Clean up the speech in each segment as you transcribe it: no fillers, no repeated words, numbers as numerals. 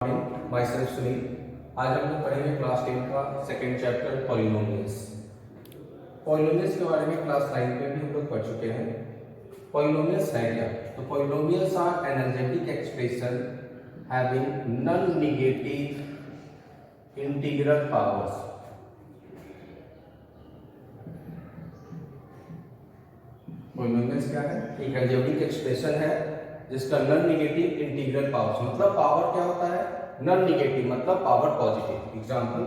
My self Sunil. आज हम लोग पढ़ेंगे क्लास 10 का सेकंड चैप्टर पॉलिनोमियल्स। पॉलिनोमियल्स के बारे में क्लास 9 में भी हम लोग पढ़ चुके हैं। पॉलिनोमियल्स है क्या? तो polynomials are energetic expression having non negative integral powers. Polynomials क्या है? एक एलजेब्रिक एक्सप्रेशन है जिसका नॉन नेगेटिव इंटीग्रल पावर्स, मतलब पावर क्या होता है? नॉन नेगेटिव मतलब power positive. Example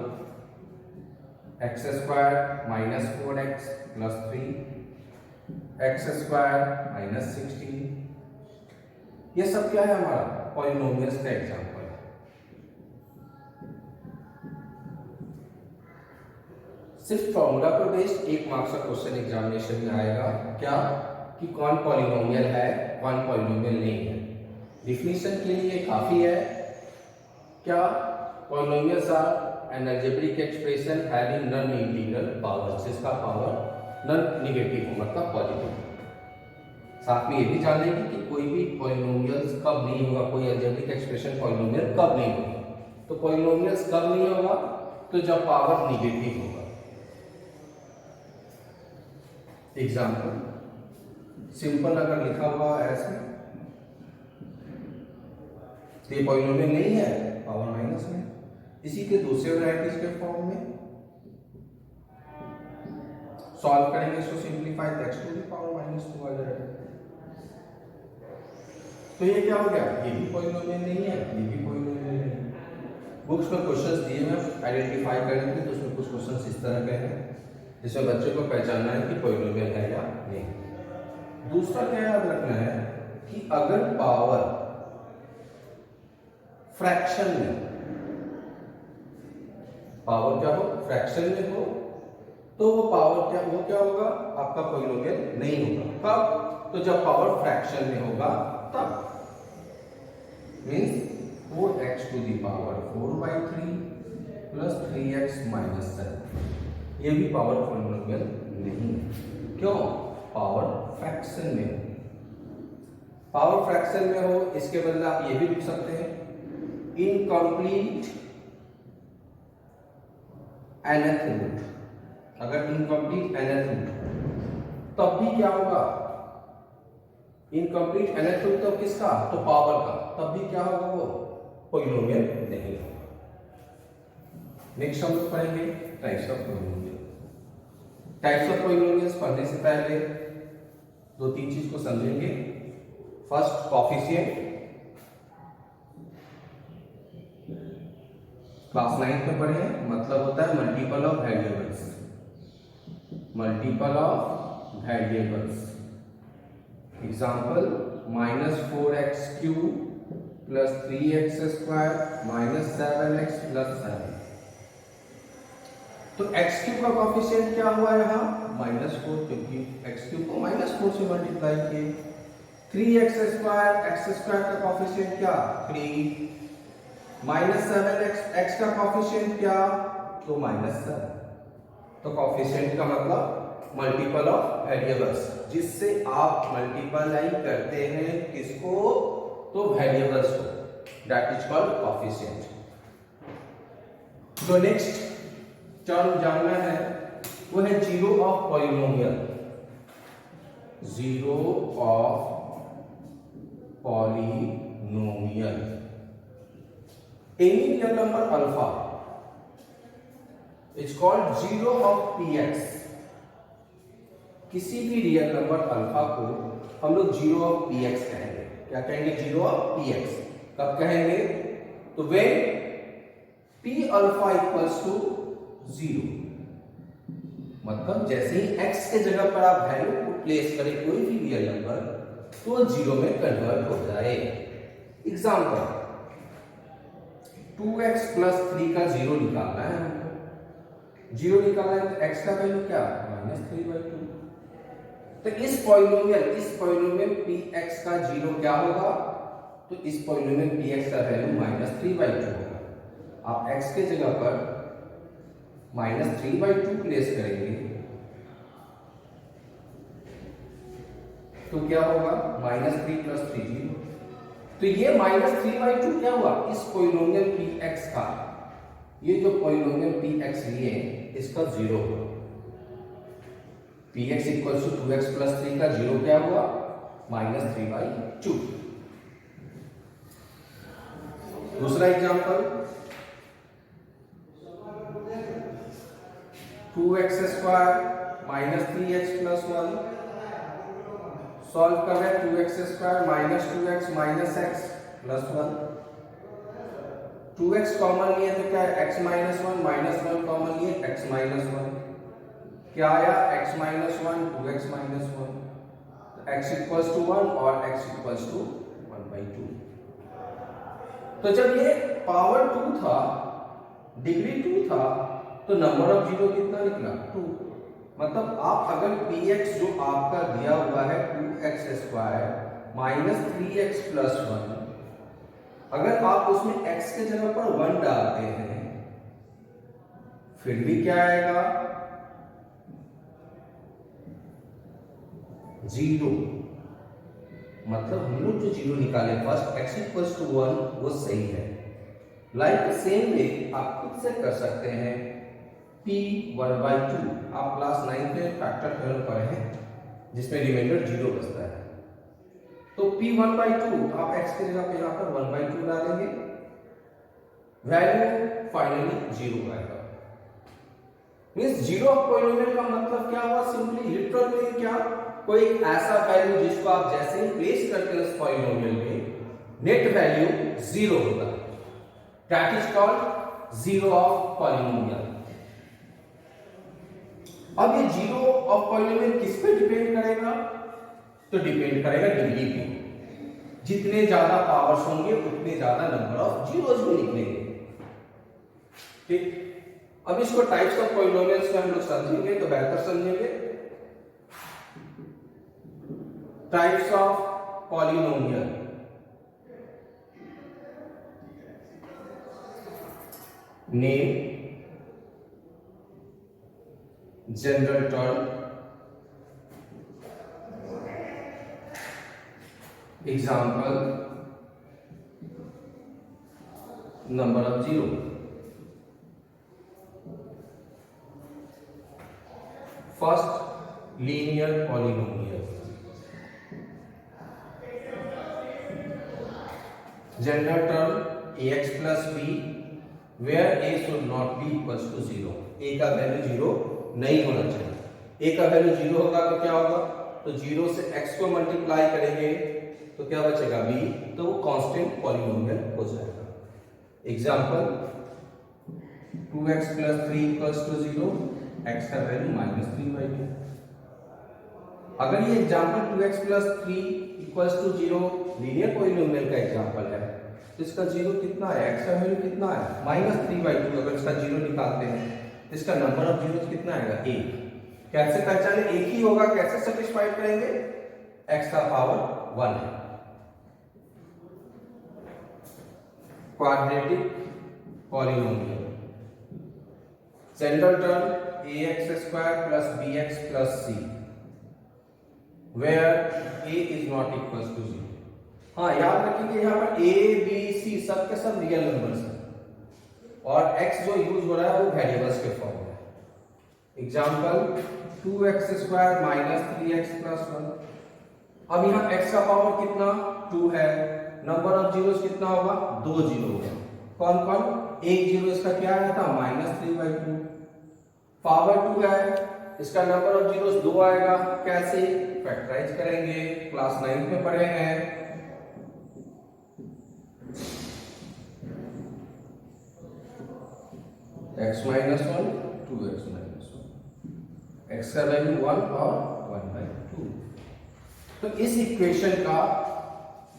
x square minus 4x plus 3 x square minus 16, ये सब क्या है? हमारा पॉलिनोमियल्स का एग्जांपल है। सिर्फ फॉर्मूला पर बेस्ड 1 मार्क्स का क्वेश्चन एग्जामिनेशन में आएगा क्या कि कौन पॉलिनोमियल है कौन पॉलिनोमियल नहीं है। डिफिनीशन के लिए काफी है क्या? Polynomials are an algebraic expression having non integral power, जिसका पावर नॉन नेगेटिव हो मतलब पॉजिटिव। साथ में ये भी जान लेंगे कि कोई भी पॉलिनोमियल्स कब नहीं होगा, कोई अलजेब्रिक एक्सप्रेशन पॉलिनोमियल कब नहीं होगा। तो पॉलिनोमियल्स कब नहीं होगा? तो जब पावर नेगेटिव होगा। एग्जाम्पल सिंपल अगर लिखा हुआ ऐसे तो ये पॉलिनोमियल नहीं है, पावर माइनस में। इसी के दूसरे वैरायटीज के फॉर्म में सॉल्व करेंगे इसको सिंपलीफाई, तो x to the power minus 2 आ जाएगा। तो ये क्या हो गया? ये भी पॉलिनोमियल नहीं है, ये भी पॉलिनोमियल नहीं है। बुक्स में क्वेश्चंस दिए हैं, आइडेंटिफाई करेंगे तो उसमें कुछ क्वेश्चंस इस तरह के हैं जिसमें बच्चे को पहचानना है कि पॉलिनोमियल है या नहीं। दूसरा क्या याद रखना है कि अगर पावर फ्रैक्शन में, पावर क्या हो? फ्रैक्शन में हो, तो वो पावर क्या होगा? आपका पॉलिनोमियल नहीं होगा। कब? तो जब पावर फ्रैक्शन में होगा तब। Means 4x to the power 4/3 plus 3x minus 7, ये भी पावर पॉलिनोमियल नहीं है। क्यों? पावर फ्रैक्शन में हो। पावर फ्रैक्शन में हो, इसके बदले आप ये भी लिख सकते हैं इनकम्प्लीट nth रूट। अगर इनकम्प्लीट nth रूट तब भी क्या होगा? इनकम्प्लीट nth रूट तब किसका? तो पावर का, तब भी क्या होगा? वो पॉलिनोमियल नहीं होगा। नेक्स्ट हम लोग पढ़ेंगे types of polynomial. Types of polynomials पढ़ने से पहले 2-3 चीज को समझेंगे। First, coefficient. क्लास 9 में पढ़े हैं, मतलब होता है multiple of variables. Multiple of variables. Example -4x³ plus 3x² minus 7x plus 7। तो x³ का कोएफिशिएंट क्या हुआ यहाँ? -4, क्योंकि x³ को -4 से मल्टीप्लाई किए। 3x² x² का कोएफिशिएंट क्या? 3। -7x x का कोएफिशिएंट क्या? तो -7। तो कोएफिशिएंट का मतलब मल्टीपल ऑफ वेरिएबल्स, जिससे आप मल्टीप्लाई करते हैं किसको? तो वेरिएबल्स को, दैट इज कॉल्ड कोएफिशिएंट। तो नेक्स्ट टर्म जानना है वो है zero of polynomial. Zero of polynomial. Any real number alpha is called zero of px। किसी भी रियल नंबर अल्फा को हम लोग जीरो ऑफ px कहेंगे। क्या कहेंगे? Zero of px। कब कहेंगे? तो when p alpha equals to 0, मतलब जैसे ही x के जगह पर आप वैल्यू को प्लेस करें कोई भी रियल नंबर, तो 0 में कन्वर्ट हो जाए। एग्जांपल 2x प्लस 3 का 0 निकालना है हमको। 0 निकालना है तो x का वैल्यू क्या? -3/2। तो इस पॉलिनोमियल px का 0 क्या होगा? तो इस पॉलिनोमियल px का वैल्यू -3/2 होगा। आप x के जगह पर -3/2 प्लेस करेंगे तो क्या होगा? -3 + 3 0। तो ये -3/2 क्या हुआ, इस पॉलिनोमियल px का, ये जो पॉलिनोमियल px लिए इसका 0 हुआ। px equals to 2x plus 3 का 0 क्या हुआ, -3/2। दूसरा example 2x square minus 3x plus 1, solve कर रहे हैं 2x square minus 2x minus x plus 1, 2x common लिए तो क्या है x माइनस 1, माइनस 1 कॉमन लिए x माइनस 1, क्या आया x माइनस 1 2x माइनस 1, तो x इक्वल्स टू 1 और x इक्वल्स टू 1/2। तो जब ये पावर 2 था, डिग्री 2 था, तो नंबर ऑफ जीरो कितना निकला 2। मतलब आप अगर px जो आपका दिया हुआ है 2x square minus 3x plus 1, अगर आप उसमें x के जगह पर 1 डालते हैं फिर भी क्या आएगा 0। मतलब हम लोग जो जीरो निकाले फर्स्ट x इक्वल्स टू 1 वो सही है। लाइक सेम वे आप खुद से कर सकते हैं p1/2, आप क्लास 9 के फैक्टर थ्योरम पढ़े हैं जिसमें रिमाइंडर 0 बचता है। तो p1/2 आप x की जगह पे यहाँ पर 1/2 डालेंगे, वैल्यू फाइनली 0 आएगा। मींस जीरो ऑफ पॉलिनोमियल का मतलब क्या हुआ, सिंपली लिटरल मीनिंग क्या, कोई ऐसा वैल्यू जिसको आप जैसे ही प्लेस करते हैं उस पॉलिनोमियल में नेट वैल्यू 0 होता है, that is called zero of polynomial. अब ये जीरो ऑफ पॉलिनोमियल किस पे डिपेंड करेगा, तो डिपेंड करेगा डिग्री पे। जितने ज्यादा पावर्स होंगे उतने ज्यादा नंबर ऑफ जीरोस भी निकलेंगे। ठीक, अब इसको टाइप्स ऑफ पॉलिनोमियल्स में हम लोग समझेंगे तो बेहतर समझेंगे। Types of polynomial, name, general term, example, number of zero. First linear polynomial, general term ax plus b where a should not be equals to 0, a का वैल्यू 0 नहीं होना चाहिए। a का वैल्यू 0 होगा तो क्या होगा, तो 0 से x को मल्टीप्लाई करेंगे तो क्या बचेगा b, तो वो कांस्टेंट पॉलिनोमियल हो जाएगा। Example 2x plus 3 equals to 0, x का वैल्यू -3/2। अगर ये example 2x plus 3 equals to 0 linear polynomial का एग्जांपल है तो इसका 0 कितना है, x का वैल्यू कितना है -3/2। अगर इसका 0 निकालते हैं तो इसका नंबर ऑफ जीरोस कितना आएगा 1। कैसे पहचाने, एक ही होगा, कैसे सेटिस्फाइड करेंगे, x का पावर 1 है। Quadratic polynomial, general term ax square plus bx plus c where a is not equals to 0। हाँ, याद रखिए यहाँ पर a b c सब के सब रियल नंबर्स हैं और x जो यूज हो रहा है वो वेरिएबल्स के फॉर्म में है। Example 2x square minus 3x plus 1। अब यहाँ x का पावर कितना 2 है, नंबर ऑफ जीरोस कितना होगा 2 जीरो होगा। कौन कौन, एक जीरो इसका क्या आया था -3/2, पावर 2 है, इसका नंबर ऑफ जीरोस 2 आएगा। कैसे फैक्टराइज करेंगे, क्लास 9 में पढ़े हैं। x minus 1 2x minus 1, x का वैल्यू 1 और 1/2। तो इस इक्वेशन का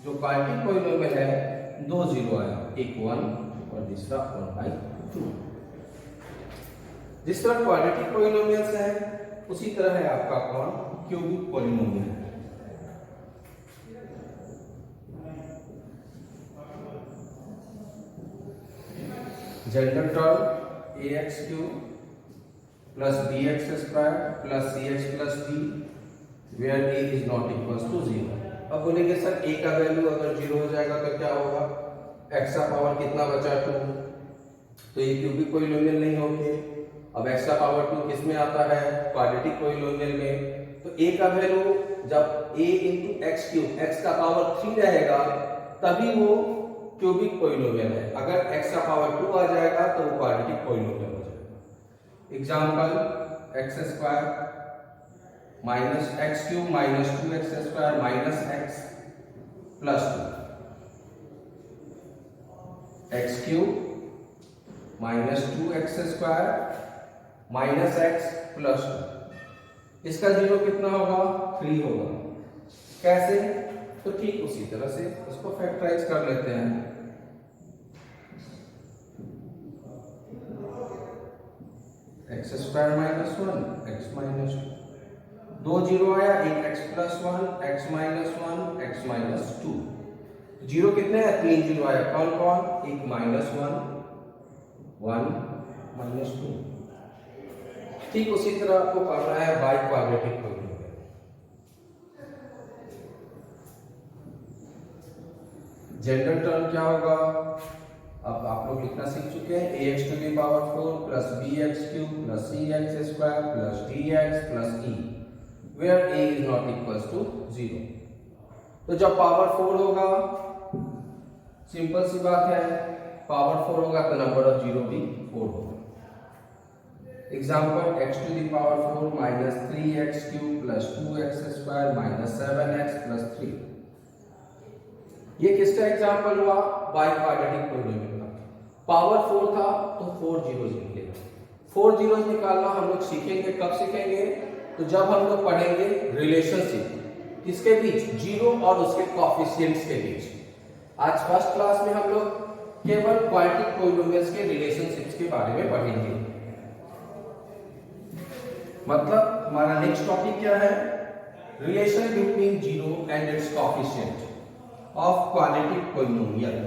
जो क्वाड्रेटिक पॉलिनोमियल है 2 जीरो आया, एक 1 और दूसरा 1/2। जिस तरह क्वाड्रेटिक पॉलिनोमियल्स है उसी तरह है आपका कौन, cubic polynomial. General term ax cube plus bx square plus cx plus d where a is not equals to 0। अब बोलेंगे सर a का वैल्यू अगर 0 हो जाएगा तो क्या होगा, x का पावर कितना बचा 2, तो ये क्यूबिक पॉलिनोमियल नहीं होंगे। अब x का पावर 2 किस में आता है, क्वाड्रेटिक पॉलिनोमियल में। तो a का वैल्यू जब a into x cube, x का पावर 3 रहेगा तभी वो क्यूबिक पॉलिनोमियल है। अगर x का पावर 2 आ जाएगा तो वो क्वाड्रेटिक पॉलिनोमियल हो जाएगा। Example x square minus x cube minus 2x square minus x plus 2, x cube minus 2x square minus x plus 2, इसका जीरो कितना होगा, 3 होगा। कैसे, तो ठीक उसी तरह से इसको फैक्टराइज कर लेते हैं। X square minus 1 x minus 2, 2 zero आया, एक x plus 1 x minus 1 x minus 2, zero कितने हैं, 3 जीरो आया, कौन कौन, एक माइनस 1 1 माइनस 2। ठीक उसी तरह आपको करना है by quadratic polynomial. General term क्या होगा, अब आप लोग लिखना सीख चुके हैं, ax to the power 4 plus bx cube plus cx square plus dx plus e, where a is not equals to 0। तो जब पावर 4 होगा, सिंपल सी बात है, पावर 4 होगा तो नंबर ऑफ जीरो भी 4 होगा। Example x to the power 4 minus 3x cube plus 2x square minus 7x plus 3। ये किसका एग्जाम्पल हुआ, बाई क्वाड्रेटिक पॉलिनोमियल का। पावर 4 था तो 4 जीरोस निकलेगा। 4 जीरोस निकालना हम लोग सीखेंगे, कब सीखेंगे, तो जब हम लोग पढ़ेंगे रिलेशनशिप किसके बीच, जीरो और उसके कोएफिशिएंट्स के बीच। आज फर्स्ट क्लास में हम लोग केवल क्वाड्रेटिक पॉलिनोमियल्स के रिलेशनशिप्स के बारे में पढ़ेंगे। मतलब हमारा नेक्स्ट टॉपिक क्या है, relation between zero and its coefficient of quadratic polynomial.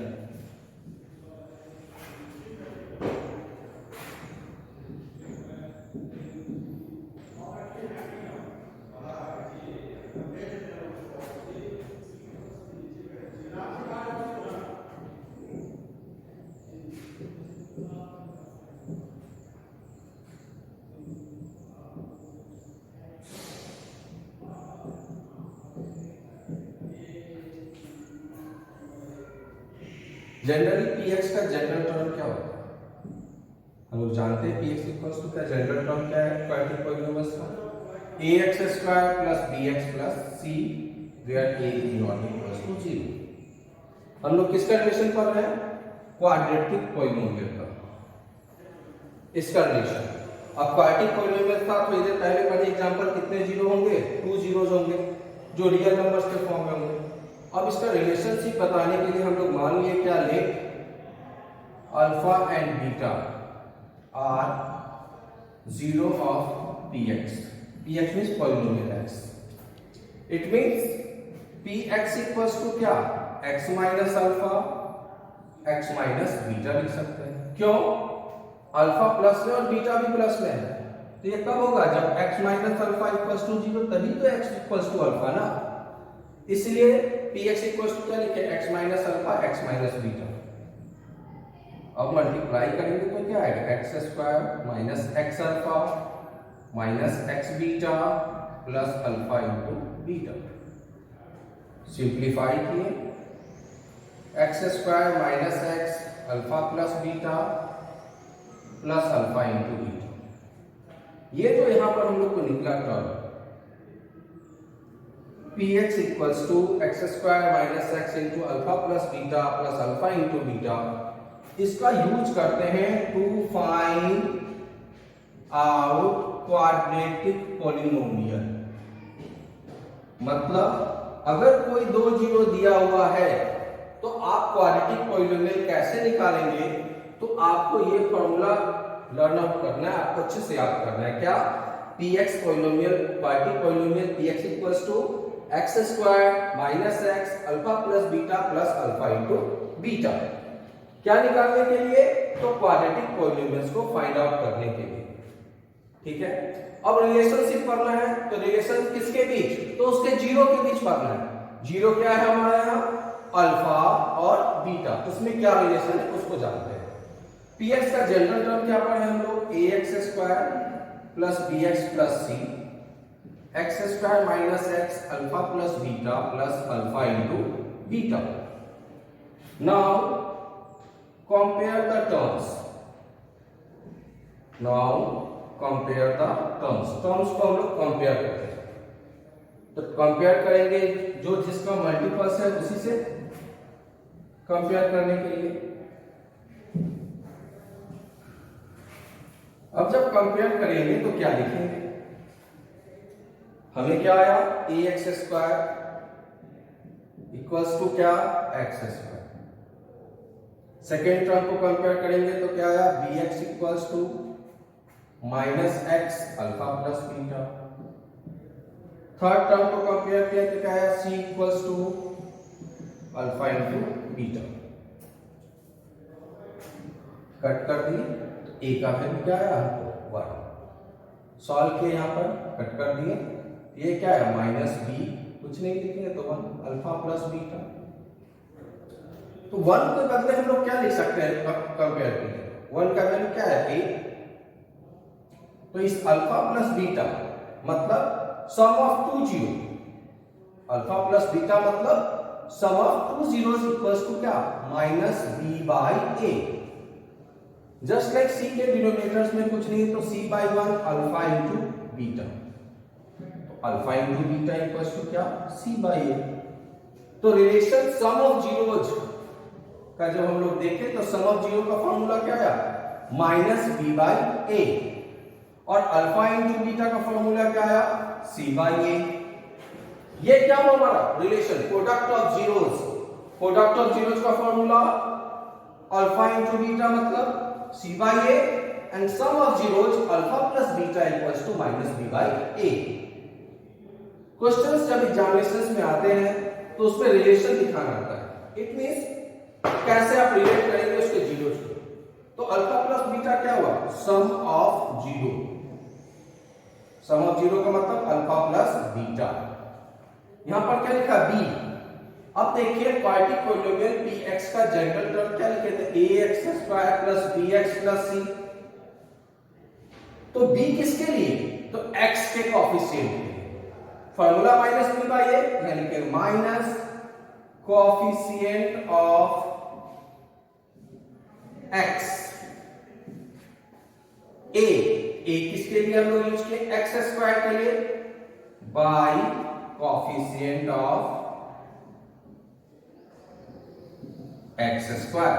Generally px का जनरल टर्म क्या होता है, हम लोग जानते हैं px इक्वल्स टू क्या, जनरल टर्म क्या है क्वाड्रेटिक पॉलिनोमियल्स का, ax square plus bx plus c where a is not equals to 0। हम लोग किसका रिलेशन पढ़ रहे हैं, क्वाड्रेटिक पॉलिनोमियल का, इसका रिलेशन। अब क्वाड्रेटिक पॉलिनोमियल था तो इधर पहले वाले एग्जांपल कितने जीरो होंगे, 2 जीरोस होंगे जो रियल नंबर्स के फॉर्म में होंगे। अब इसका रिलेशनशिप बताने के लिए हम लोग मान लिए क्या, let alpha and beta are zero of px, px means polynomial x, it means px equals to क्या, x minus alpha x minus beta लिख सकते हैं। क्यों, अल्फा प्लस में और बीटा भी प्लस में है, तो ये कब होगा, जब x minus alpha equals to 0, तभी तो x इक्वल्स टू अल्फा ना। इसलिए px इक्वल्स टू क्या लिखे, x minus alpha x minus beta. अब मल्टीप्लाई करेंगे तो क्या आएगा, x square minus x alpha minus x beta plus alpha into beta. Simplify किए, x square minus x alpha plus beta plus alpha into beta. ये तो यहां पर हम लोग को निकला term px equals to x square minus x into alpha plus beta plus alpha into beta. इसका यूज करते हैं to find out quadratic polynomial. मतलब अगर कोई दो जीरो दिया हुआ है तो आप क्वाड्रेटिक पॉलिनोमियल कैसे निकालेंगे, तो आपको ये फॉर्मूला लर्न आउट करना है, आपको अच्छे से याद करना है। क्या, px polynomial, quadratic polynomial px equals to x square minus x alpha plus beta plus alpha into beta. क्या निकालने के लिए, तो क्वाड्रेटिक पॉलिनोमियल्स को फाइंड आउट करने के लिए। ठीक है, अब रिलेशनशिप पढ़ना है, तो रिलेशन किसके बीच, तो उसके जीरो के बीच पढ़ना है। जीरो क्या है हमारा यहाँ, अल्फा और बीटा, उसमें क्या रिलेशन है उसको जानते हैं। पी एक्स का जनरल टर्म क्या पढ़े हम लोग, A x square plus B x plus C X square minus x alpha plus beta plus alpha into beta. Now compare the terms, now compare the terms, terms को हम लोग compare करते हैं। तो कंपेयर करेंगे जो जिसका मल्टीपल्स है उसी से कंपेयर करने के लिए। अब जब कंपेयर करेंगे तो क्या लिखेंगे, हमें क्या आया, A x square equals to क्या, एक्स स्क्वायर। सेकेंड टर्म को कंपेयर करेंगे तो क्या आया, B X equals to minus x alpha plus beta. Third term को कंपेयर किया तो क्या आया, C equals to alpha into beta. Cut कर दिए, ए का वैल्यू क्या आया हमको 1, सॉल्व किए यहाँ पर कट कर दिए, ये क्या है माइनस बी, कुछ नहीं लिखेंगे तो 1 अल्फा प्लस बीटा। तो 1 के बदले हम लोग क्या लिख सकते हैं कंपेयर के लिए, 1 का वैल्यू क्या है ए, तो इस अल्फा प्लस बीटा मतलब sum of two zero, alpha plus beta मतलब sum of two zeros equals to क्या, minus b by a. Just like c के डिनोमिनेटर्स में कुछ नहीं तो c by 1 alpha into beta, तो alpha into beta equals to क्या, c by a. तो रिलेशन सम ऑफ जीरोज का जब हम लोग देखें तो सम ऑफ जीरो का फॉर्मूला क्या आया, माइनस बी बाई ए, और अल्फा इंटू बीटा का फॉर्मूला क्या आया, सी बाई ए। ये क्या हुआ हमारा relation, product of zeros, product of zeros का फॉर्मूला अल्फा इंटू बीटा मतलब c by a, and sum of zeros alpha plus beta equals to minus b by a. Questions जब examinations में आते हैं तो उसमें रिलेशन दिखाना आता है, इट मींस कैसे आप रिलेट करेंगे उसके जीरोस को। तो अल्फा प्लस बीटा क्या हुआ, sum of zero, sum of zero का मतलब अल्फा प्लस बीटा। यहां पर क्या लिखा बी, अब देखिए क्वाड्रेटिक पॉलिनोमियल पी एक्स का जनरल टर्म क्या लिखे थे, a x square plus B x plus c. तो बी किसके लिए, तो एक्स के कोएफिशिएंट के लिए, फॉर्मूला माइनस बी बाई ए, यानी कि माइनस कोएफिशिएंट ऑफ एक्स, ए किसके लिए हम लोग यूज किए, एक्स स्क्वायर के लिए, by coefficient of x square.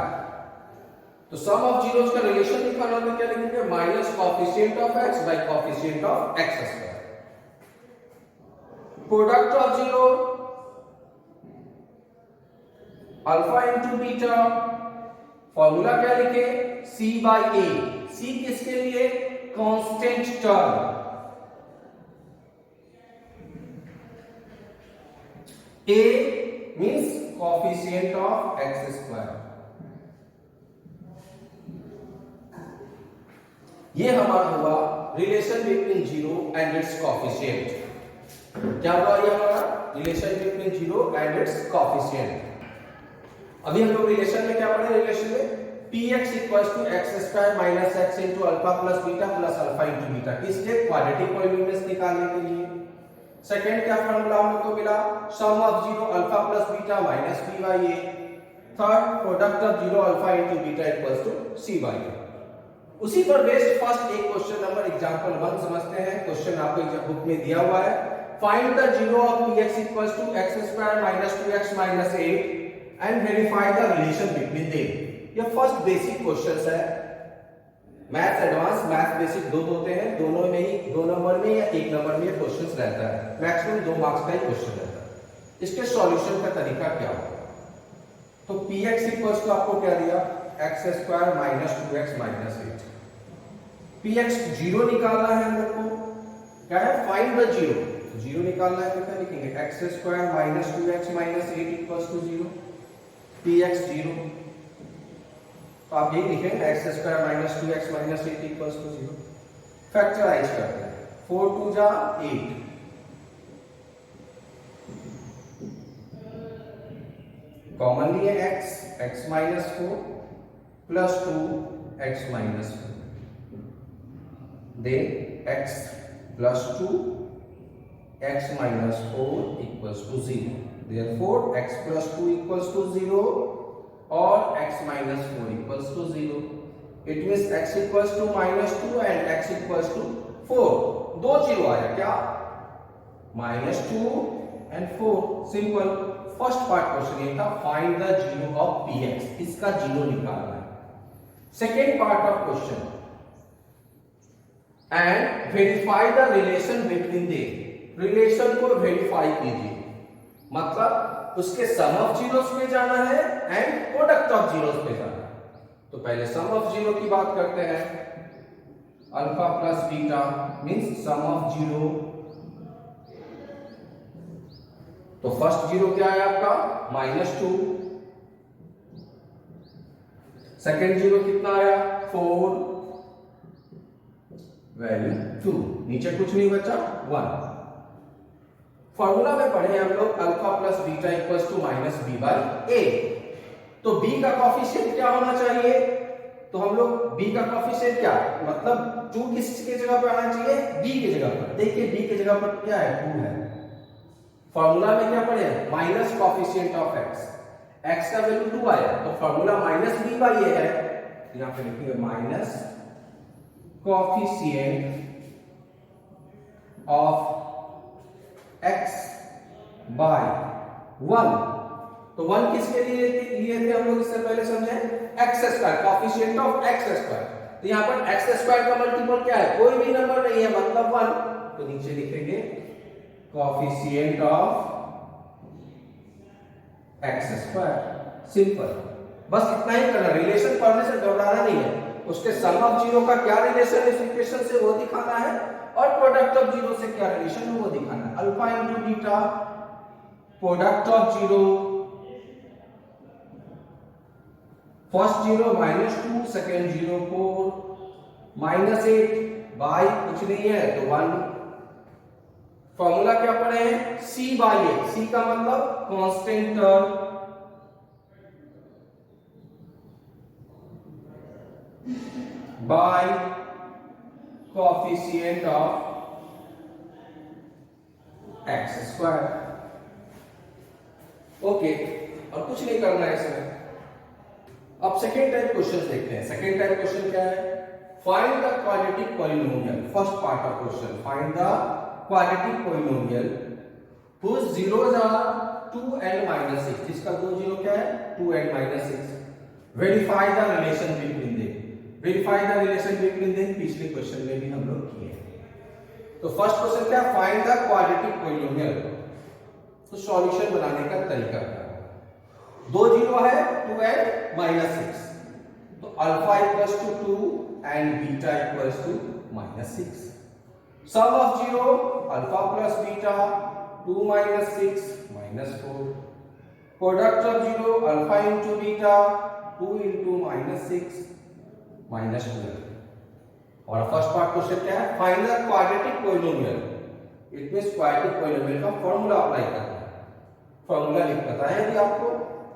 तो सम ऑफ जीरोस का रिलेशन निकालना तो क्या लिखेंगे, minus coefficient of x by coefficient of x square. Product of zero alpha into beta, formula क्या लिखे, सी बाई ए, सी किसके लिए, constant term, A means coefficient of x square. ये हमारा हुआ relation between zero and its coefficient. क्या हुआ ये हमारा relation between zero and its coefficient. अभी हम लोग रिलेशन में क्या पढ़े, रिलेशन में px equals to x square minus x into alpha plus beta plus alpha into beta, किसके, क्वाड्रेटिक पॉलिनोमियल्स निकालने के लिए। सेकंड क्या फॉर्मूला हम लोग को मिला, sum of zero alpha plus beta minus b by a. Third product of zero alpha into beta equals to c by a. उसी पर बेस्ड फर्स्ट एक क्वेश्चन नंबर एग्जांपल 1 समझते हैं। क्वेश्चन आपको बुक में दिया हुआ है, find the zero of px equals to x square minus 2x minus 8 and verify the relation between them. ये फर्स्ट बेसिक क्वेश्चंस है, मैथ्स एडवांस मैथ्स बेसिक दो होते हैं, दोनों में ही 2 नंबर में या 1 नंबर में ये क्वेश्चंस रहता है, मैक्सिमम 2 मार्क्स का ही क्वेश्चन रहता है। इसके सॉल्यूशन का तरीका क्या होगा, तो px इक्वल्स टू आपको क्या दिया, x square minus 2x minus 8। px zero निकालना है हम लोग को, क्या है, फाइंड द जीरो, जीरो निकालना है तो क्या लिखेंगे, x square minus 2x minus 8 equals to 0, px zero, तो आप यही लिखेंगे x square minus 2x minus 8 equals to 0। Factorise करते हैं, 4 2 जा 8, कॉमन लिए x, x minus 4 plus 2 x minus 4, then x plus 2 x minus 4 equals to 0. Therefore, x plus 2 equals to 0 or x minus 4 equals to 0. It means x equals to minus 2 and x equals to 4. दो zero आया क्या? minus 2 and 4. Simple. First part question ये था, find the zero of px. इसका zero निकालना है. Second part of question, and verify the relation between they. Relation को verify कीजिए, मतलब उसके सम ऑफ जीरोस पे जाना है एंड प्रोडक्ट ऑफ जीरोस पे जाना है. तो पहले सम ऑफ जीरो की बात करते हैं. Alpha plus beta means sum of zero. तो फर्स्ट जीरो क्या है आपका? -2. सेकेंड जीरो कितना आया? 4. वैल्यू 2. नीचे कुछ नहीं बचा, 1. फॉर्मूला में पढ़े हम लोग alpha plus beta equals to minus b by a. तो b का कॉफिशिएंट क्या होना चाहिए? तो हम लोग b का कॉफिशिएंट क्या, मतलब 2 किसके जगह पर आना चाहिए? b की जगह पर. देखिए b की जगह पर क्या है? 2 है. फॉर्मूला में क्या पढ़े? Minus coefficient of x. x का वैल्यू 2 आया, तो formula minus b by a है. यहां पे लिखिए minus coefficient of x by 1. तो 1 किसके लिए थे हम लोग? इससे पहले समझे x square, coefficient of x square. तो यहां पर x स्क्वायर का मल्टीपल क्या है? कोई भी नंबर नहीं है, मतलब 1. तो नीचे लिखेंगे coefficient of x square. Simple. बस इतना ही करना. रिलेशन पढ़ने से घबराना नहीं है. उसके सम ऑफ जीरो का क्या रिलेशन इस इक्वेशन से वो दिखाना है, और प्रोडक्ट ऑफ जीरो से क्या रिलेशन है वो दिखाना है. Alpha into beta, product of zero, first zero -2, second zero 4, -8 by कुछ नहीं है तो 1. फॉर्मूला क्या पढ़े हैं? c by A. c का मतलब constant term, by coefficient of x square. Okay, और कुछ नहीं करना है इसमें. अब सेकेंड टाइप क्वेश्चन देखते हैं. सेकेंड टाइप क्वेश्चन क्या है? Find the quadratic polynomial. First part of question, find the quadratic polynomial whose zeros are 2 and -6. जिसका दो जीरो क्या है? 2 and -6. Verify the relation between them. Verify the relation between them पिछले question में भी हम लोग किए. तो फर्स्ट क्वेश्चन क्या? Find the quadratic polynomial. तो सॉल्यूशन बनाने का तरीका क्या है? दो जीरो है, 2 and -6. तो alpha equals to 2 and beta equals to -6. Sum of zero alpha plus beta 2 - 6 -4. Product of zero alpha into beta 2 into -6 -12. और फर्स्ट पार्ट क्वेश्चन क्या है? Find the quadratic polynomial. It means quadratic polynomial का formula apply करना है. Formula लिख पता है यदि आपको?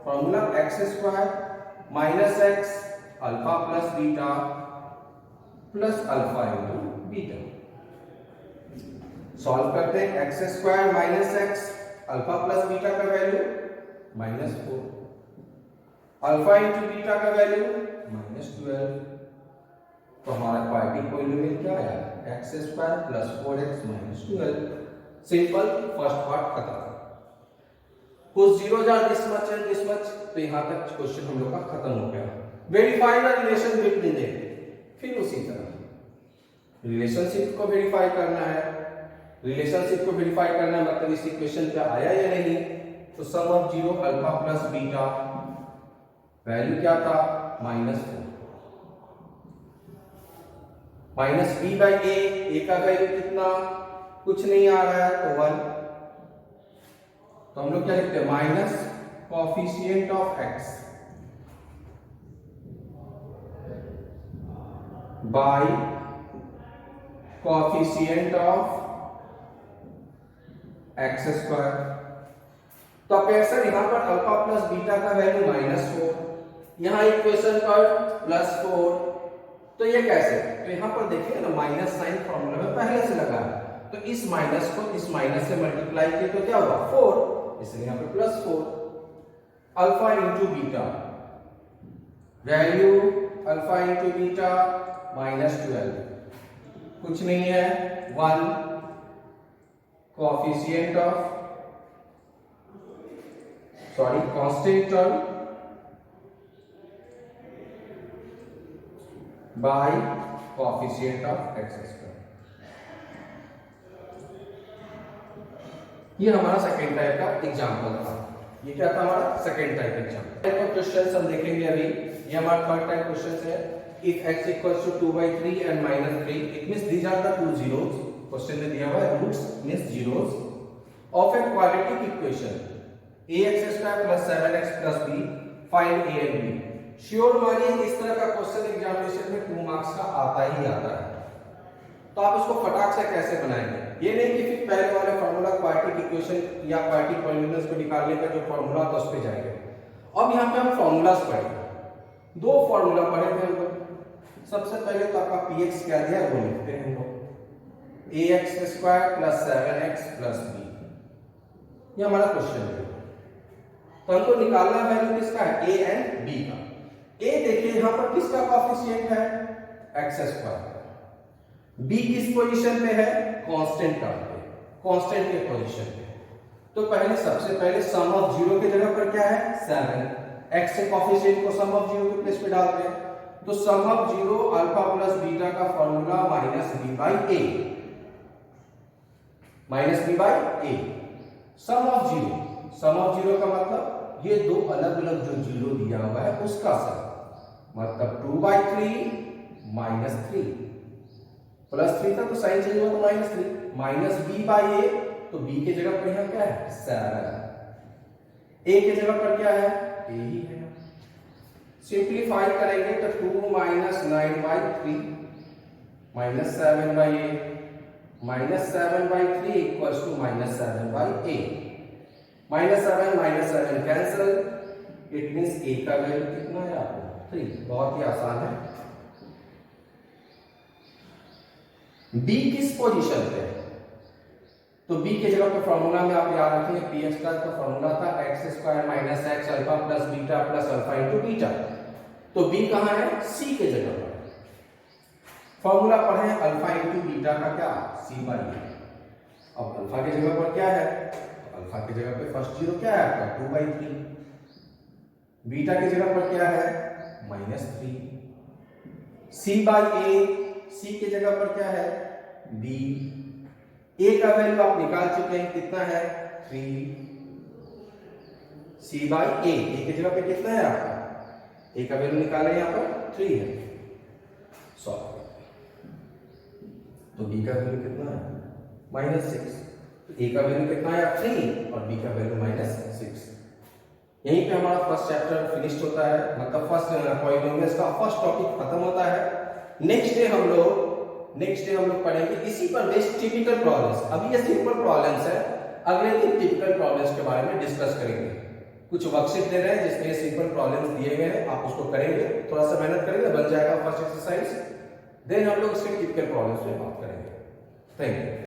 Formula x² - x alpha plus beta plus alpha into beta. Solve करते हैं. x² - x alpha plus beta का वैल्यू -4, अल्फा इंटू बीटा का वैल्यू -12. तो हमारा क्वाड्रेटिक पॉलिनोमियल क्या आया? x² + 4x - 12. Simple. First part खत्म. कुछ zero jar this much and this much. तो यहां तक क्वेश्चन हम लोग का खत्म हो गया. Verify the relation between them. फिर उसी तरह रिलेशनशिप को वेरीफाई करना है. रिलेशनशिप को वेरीफाई करना है मतलब इस इक्वेशन पे आया या नहीं. तो sum of zero alpha plus beta, value क्या था? -4. -b by a. a का वैल्यू कितना? कुछ नहीं आ रहा है तो 1. तो हम लोग क्या लिखते हैं? Minus coefficient of x by coefficient of x². तो आप कहें सर यहाँ पर अल्फा प्लस बीटा का वैल्यू -4, यहाँ इक्वेशन पर +4, तो ये कैसे? तो यहाँ पर देखिए ना माइनस साइन फॉर्मूला में पहले से लगा है, तो इस माइनस को इस माइनस से मल्टीप्लाई किए तो क्या होगा 4, इसलिए यहाँ पे +4। Alpha into beta, value alpha into beta -12, कुछ नहीं है 1, coefficient of constant term by coefficient of x²। ये हमारा सेकेंड टाइप का एग्जांपल था। ये क्या था हमारा second type example. Type of questions हम देखेंगे अभी। ये हमारा थर्ड टाइप क्वेश्चंस है। If x equals to 2/3 and -3, it means these are the two zeros. Question में दिया हुआ है roots means zeros of a quadratic equation ax² + 7x + b, find a and b। Sure मानिए इस तरह का question examination में 2 मार्क्स का आता ही आता है। तो आप इसको फटाक से कैसे बनाएंगे? ये नहीं कि फिर पहले वाले फार्मूला क्वाड्रेटिक इक्वेशन या क्वाड्रेटिक पॉलिनोमियल्स को निकालने का जो फार्मूला था उस पे जाएंगे। अब यहाँ पे हम फार्मूलास पढ़ेंगे। 2 फार्मूला पढ़े थे हम लोग। सबसे पहले तो आपका px क्या दिया वो लिखते हैं हम लोग, ax² + 7x + b। ये हमारा क्वेश्चन है। तो हमको निकालना वैल्यू किसका है? a एंड b का। a देखिए यहाँ पर किसका कोएफिशिएंट है? x²। b किस पोजीशन पे है? कांस्टेंट टर्म पे, कांस्टेंट के पोजीशन पे। तो पहले सबसे पहले सम ऑफ जीरो के जगह पर क्या है? 7। x से कोएफिशिएंट को सम ऑफ जीरो के प्लेस पे डालते हैं। तो sum of zero alpha plus beta का formula -b/a, -b/a। Sum of zero, sum of zero का मतलब ये दो अलग अलग जो जीरो दिया हुआ है उसका सम, मतलब 2/3 -3 +3 था तो साइन चेंज हुआ तो -3, -b/a, तो b के जगह पर यहाँ क्या है? 7। a के जगह पर क्या है? a ही है। सिंप्लीफाई करेंगे तो 2 - 9/3 -7/a, -7/3 equals to -7/a। -7 cancel, it means a का वैल्यू कितना है आपको? 3। बहुत ही आसान है। b किस पोजीशन पे है? तो b के जगह पे फॉर्मूला में आप याद रखेंगे px का तो फॉर्मूला था x² - x alpha plus beta plus alpha into beta. तो b कहां है? c के जगह पर। फॉर्मूला पढ़े अल्फा इंटू बीटा का क्या? c/a। अब अल्फा के जगह पर क्या है? अल्फा की जगह पे फर्स्ट जीरो क्या है आपका? 2/3। बीटा की जगह पर क्या है? -3। c/a, c की जगह पर क्या है? b। a का वैल्यू आप निकाल चुके हैं, कितना है? 3। c/a, a की जगह पे कितना है आपका? a का वैल्यू निकाले यहाँ पर 3 है। सॉल्व, तो b का वैल्यू कितना है? -6। a का वैल्यू कितना है? 3 और b का वैल्यू -6। यहीं पे हमारा फर्स्ट चैप्टर फिनिश्ड होता है, मतलब फर्स्ट पॉलिनोमियल्स का फर्स्ट टॉपिक खत्म होता है। नेक्स्ट डे हम लोग पढ़ेंगे इसी पर बेस्ड टिपिकल प्रॉब्लम्स। अभी ये सिंपल प्रॉब्लम्स है, अगले दिन टिपिकल प्रॉब्लम्स के बारे में डिस्कस करेंगे। कुछ वर्कशीट दे रहे हैं जिसमें सिंपल प्रॉब्लम्स दिए गए हैं, आप उसको करेंगे, थोड़ा सा मेहनत करेंगे, बन जाएगा फर्स्ट एक्सरसाइज। देन हम लोग इसके टिपिकल प्रॉब्लम्स पे बात करेंगे। Thank you.